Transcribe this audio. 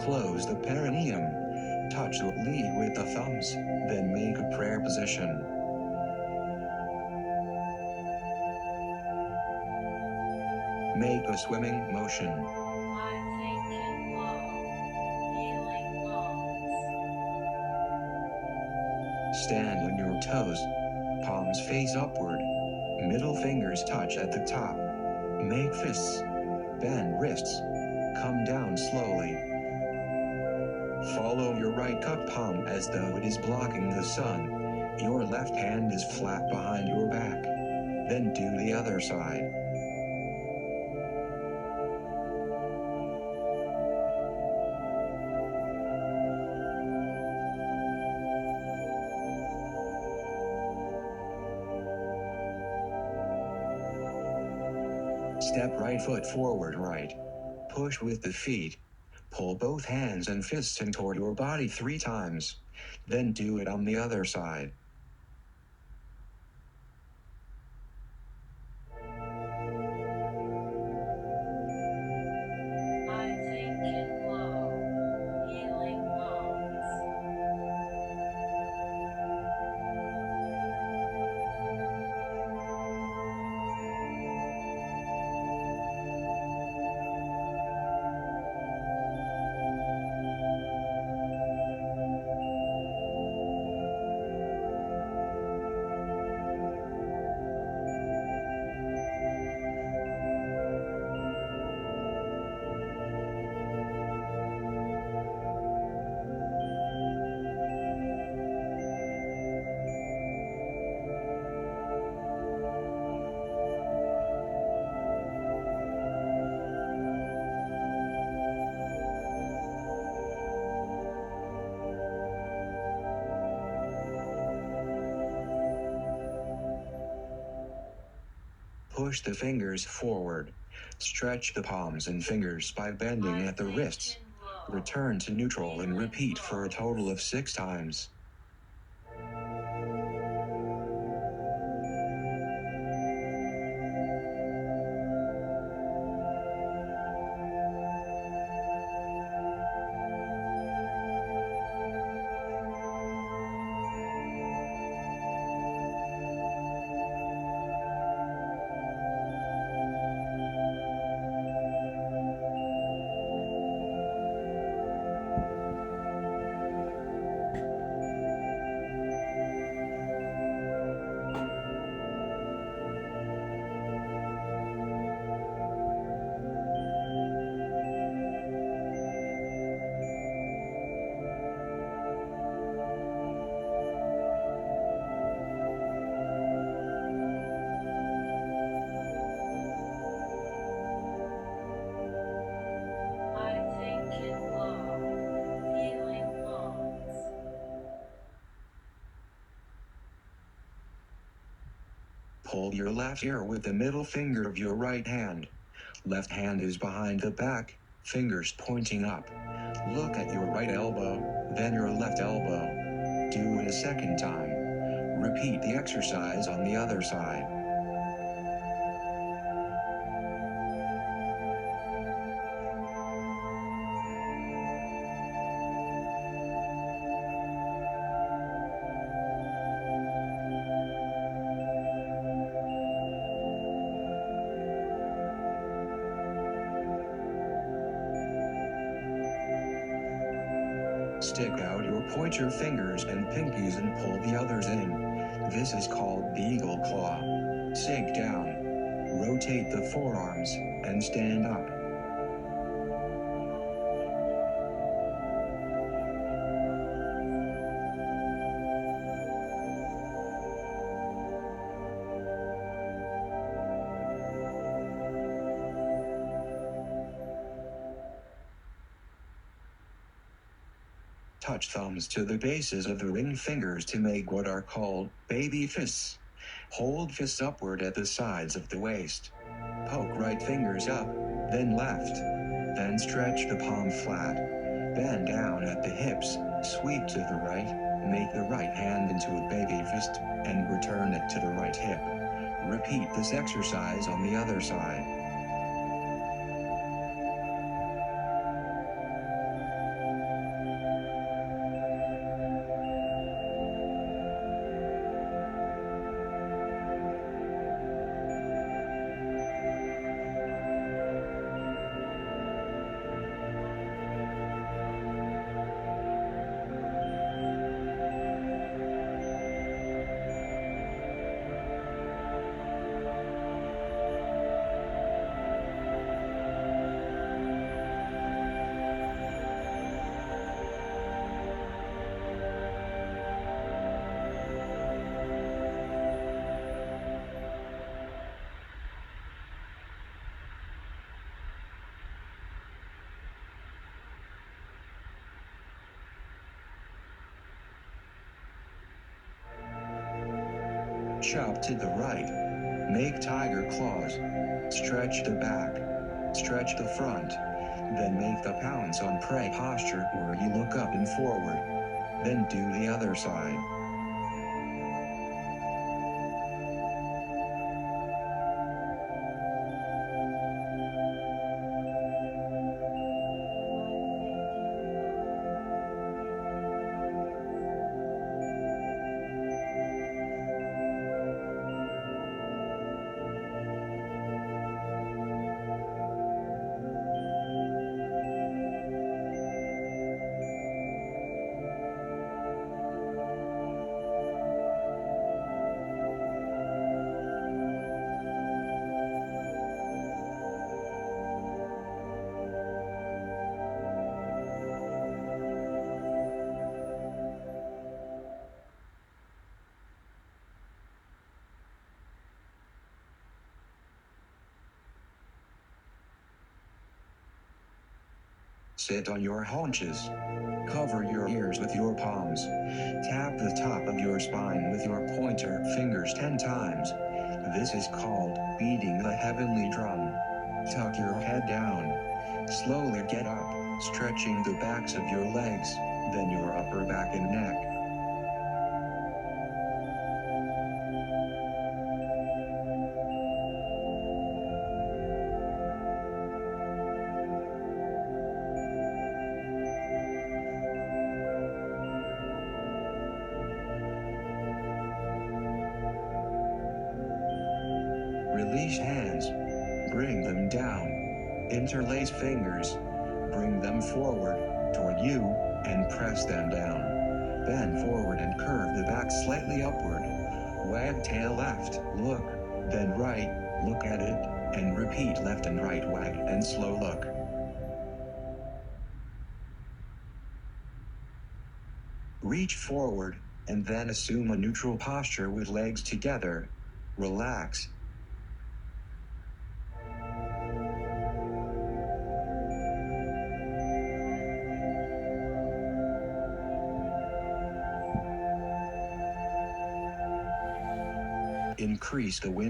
Close the perineum. Touch the lead with the thumbs, then make a prayer position. Make a swimming motion. I think in Wong, healing lungs. Stand on your toes. Palms face upward. Middle fingers touch at the top. Make fists. Bend wrists. Come down slowly. Follow your right cup palm as though it is blocking the sun. Your left hand is flat behind your back. Then do the other side. Step right foot forward right. Push with the feet. Pull both hands and fists in toward your body 3 times. Then do it on the other side. I think in Wong, healing lungs. Push the fingers forward. Stretch the palms and fingers by bending at the wrists. Return to neutral and repeat for a total of 6 times. I think in Wong, healing lungs. Pull your left ear with the middle finger of your right hand. Left hand is behind the back, fingers pointing up. Look at your right elbow, then your left elbow. Do it a second time. Repeat the exercise on the other side. Stick out your pointer fingers and pinkies and pull the others in. This is called the eagle claw. Sink down. Rotate the forearms and stand up. Touch thumbs to the bases of the ring fingers to make what are called baby fists. Hold fists upward at the sides of the waist. Poke right fingers up, then left. Then stretch the palm flat. Bend down at the hips, sweep to the right, make the right hand into a baby fist, and return it to the right hip. Repeat this exercise on the other side. up to the right. Make tiger claws. Stretch the back. Stretch the front. Then make the pounce on prey posture where you look up and forward. Then do the other side. Sit on your haunches. Cover your ears with your palms. Tap the top of your spine with your pointer fingers 10 times. This is called beating the heavenly drum. Tuck your head down. Slowly get up, stretching the backs of your legs, then your upper back and neck. Release hands. Bring them down. Interlace fingers. Bring them forward, toward you, and press them down. Bend forward and curve the back slightly upward. Wag tail left, look, then right, look at it, and repeat left and right wag and slow look. Reach forward, and then assume a neutral posture with legs together. Relax. Increase the wind